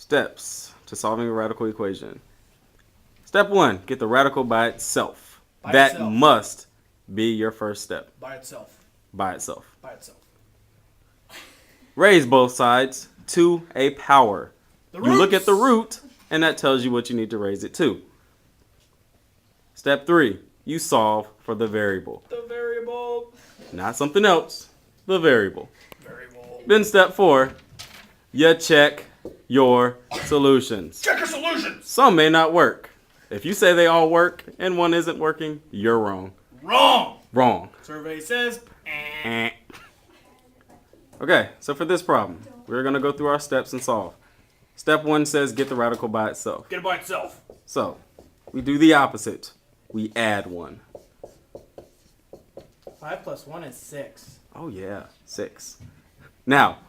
Steps to solving a radical equation. Step 1, get the radical by itself. By That itself. must be your first step. By itself. By itself. By itself. Raise both sides to a power. The You look at the roots. root, and that tells you what you need to raise it to. Step 3, you solve for the variable. The variable. Not something else, the variable. Variable. Then step 4, you check your solutions. Check your solutions. Some may not work. If you say they all work and one isn't working, you're wrong. Wrong. Wrong. Survey says. Eh. Okay, so for this problem, we're going to go through our steps and solve. Step 1 says get the radical by itself. Get it by itself. So, we do the opposite. We add 1. 5 plus 1 is 6. Oh yeah, 6. Now,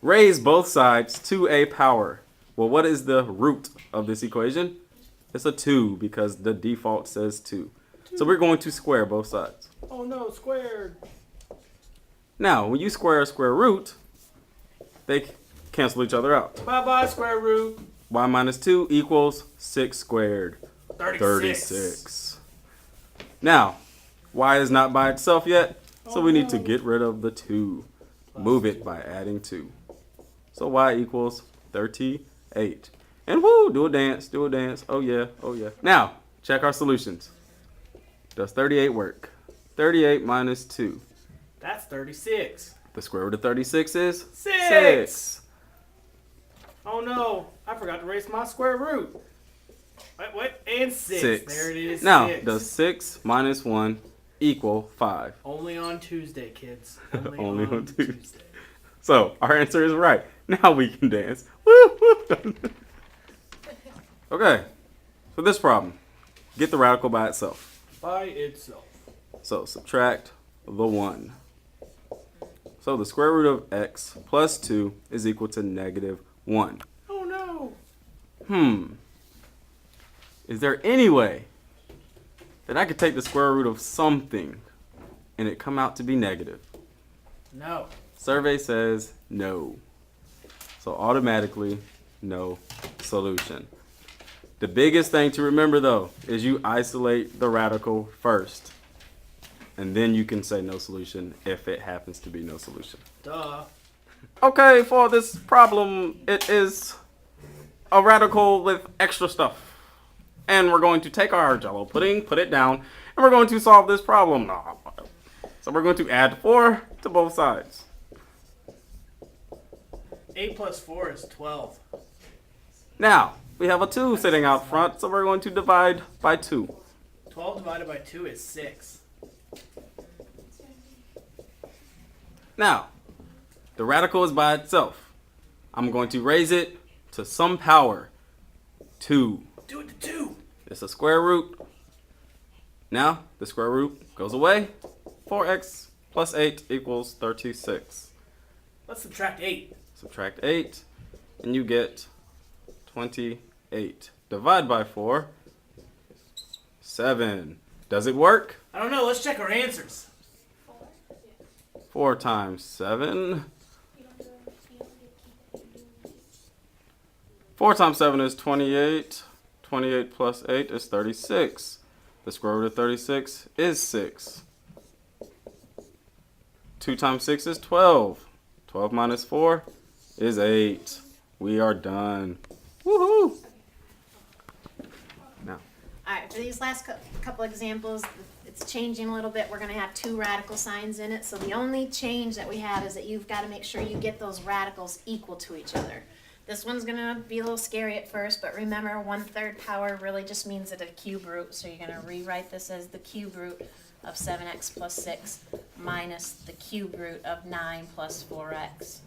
raise both sides to a power. Well, what is the root of this equation? It's a 2 because the default says 2. So we're going to square both sides. Oh no, squared. Now, when you square a square root, they cancel each other out. Bye bye, square root. Y minus 2 equals 6 squared. 36. 36. Now, y is not by itself yet, so we need to get rid of the 2. Move it by adding 2. So y equals 38. And woo, do a dance, do a dance. Oh yeah, oh yeah. Now, check our solutions. Does 38 work? 38 minus 2. That's 36. The square root of 36 is 6. Oh no, I forgot to raise my square root. What? And 6. 6. There it is. Now, 6. does 6 minus 1 equal 5? Only on Tuesday, kids. Only on Tuesday. So, our answer is right. Now we can dance. Woo, woo. Okay, for this problem, get the radical by itself. By itself. So, subtract the 1. So, the square root of x plus 2 is equal to negative 1. Oh no. Is there any way that I could take the square root of something and it come out to be negative? No. Survey says no. So automatically, no solution. The biggest thing to remember though is you isolate the radical first. And then you can say no solution if it happens to be no solution. Duh. Okay, for this problem, it is a radical with extra stuff. And we're going to take our Jell-O pudding, put it down, and we're going to solve this problem. So we're going to add 4 to both sides. 8 plus 4 is 12. Now, we have a 2 sitting out front, so we're going to divide by 2. 12 divided by 2 is 6. Now, the radical is by itself. I'm going to raise it to some power. 2. Do it to 2. It's a square root. Now, the square root goes away. 4x plus 8 equals 36. Let's subtract 8. Subtract 8, and you get 28. Divide by 4. 7. Does it work? I don't know. Let's check our answers. 4 times 7. 4 times 7 is 28. 28 plus 8 is 36. The square root of 36 is 6. 2 times 6 is 12. 12 minus 4 is 8. We are done. Woohoo! Now, All right, for these last couple examples, it's changing a little bit. We're going to have 2 radical signs in it. So the only change that we have is that you've got to make sure you get those radicals equal to each other. This one's going to be a little scary at first, but remember 1/3 power really just means that a cube root. So you're going to rewrite this as the cube root of 7x plus 6 minus the cube root of 9 plus 4x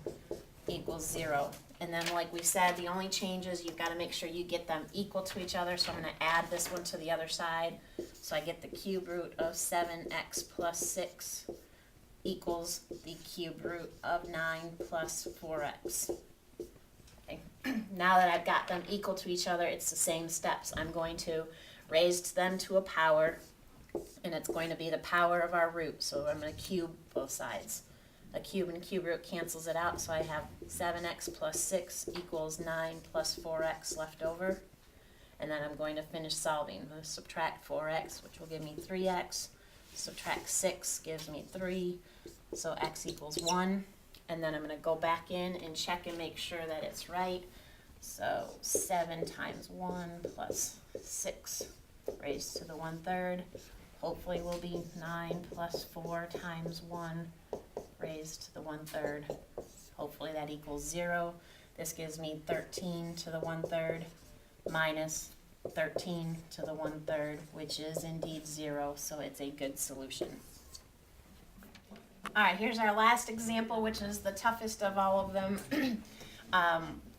equals 0. And then like we said, the only change is you've got to make sure you get them equal to each other. So I'm going to add this one to the other side. So I get the cube root of 7x plus 6 equals the cube root of 9 plus 4x. Okay. Now that I've got them equal to each other, it's the same steps. I'm going to raise them to a power, and it's going to be the power of our root. So I'm going to cube both sides. a cube and cube root cancels it out, so I have 7x plus 6 equals 9 plus 4x left over. And then I'm going to finish solving. I'm going to subtract 4x, which will give me 3x. Subtract 6 gives me 3, so x equals 1. And then I'm going to go back in and check and make sure that it's right. So 7 times 1 plus 6 raised to the 1/3. Hopefully will be 9 plus 4 times 1 raised to the 1/3. Hopefully that equals 0. This gives me 13 to the 1/3 minus 13 to the 1/3, which is indeed 0, so it's a good solution. All right, here's our last example, which is the toughest of all of them.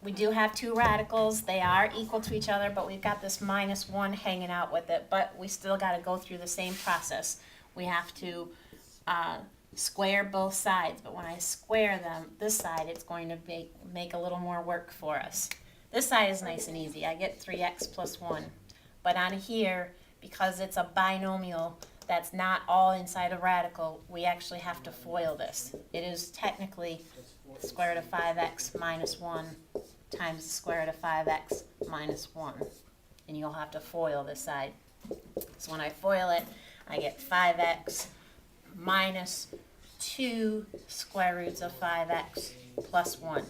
We do have two radicals. They are equal to each other, but we've got this -1 hanging out with it, but we still got to go through the same process. We have to square both sides, but when I square them, this side, it's going to make a little more work for us. This side is nice and easy. I get 3x plus 1. But on here, because it's a binomial that's not all inside a radical, we actually have to FOIL this. It is technically the square root of 5x minus 1 times the square root of 5x minus 1. And you'll have to FOIL this side. So when I FOIL it, I get 5x minus 2 square roots of 5x plus 1.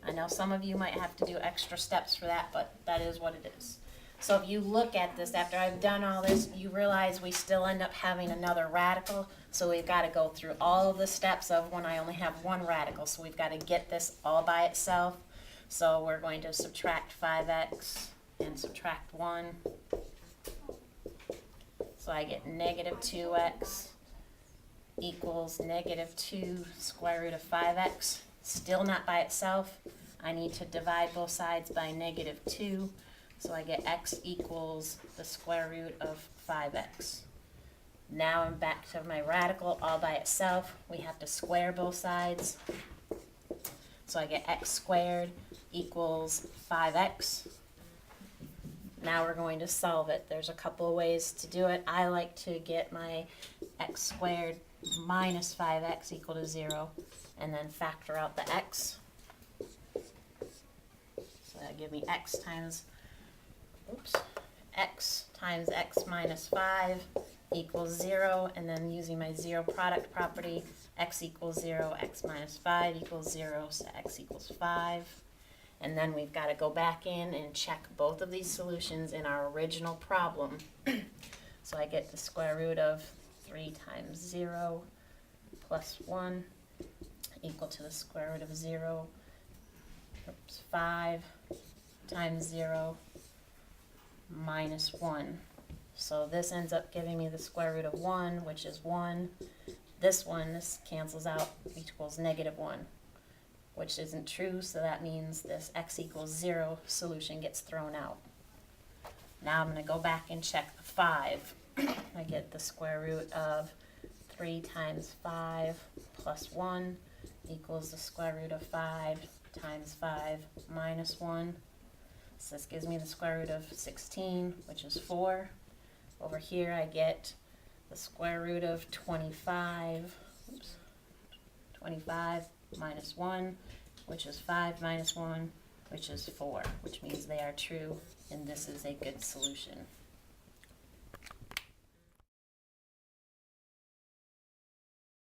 I know some of you might have to do extra steps for that, but that is what it is. So if you look at this, after I've done all this, you realize we still end up having another radical. So we've got to go through all of the steps of when I only have one radical. So we've got to get this all by itself. So we're going to subtract 5x and subtract 1. So I get negative 2x equals negative 2 square root of 5x. Still not by itself. I need to divide both sides by negative 2. So I get x equals the square root of 5x. Now I'm back to my radical all by itself. We have to square both sides. So I get x squared equals 5x. Now we're going to solve it. There's a couple of ways to do it. I like to get my x squared minus 5x equal to 0 and then factor out the x. So that gives me x times x minus 5 equals 0, and then using my zero product property, x equals 0, x minus 5 equals 0, so x equals 5. And then we've got to go back in and check both of these solutions in our original problem. So I get the square root of 3 times 0 plus 1 equal to the square root of 0, 5 times 0 minus 1. So this ends up giving me the square root of 1, which is 1. This cancels out, equals negative 1, which isn't true, so that means this x equals 0 solution gets thrown out. Now I'm going to go back and check the 5. I get the square root of 3 times 5 plus 1 equals the square root of 5 times 5 minus 1. So this gives me the square root of 16, which is 4. Over here I get the square root of 25, 25 minus 1, which is 5 minus 1, which is 4, which means they are true, and this is a good solution.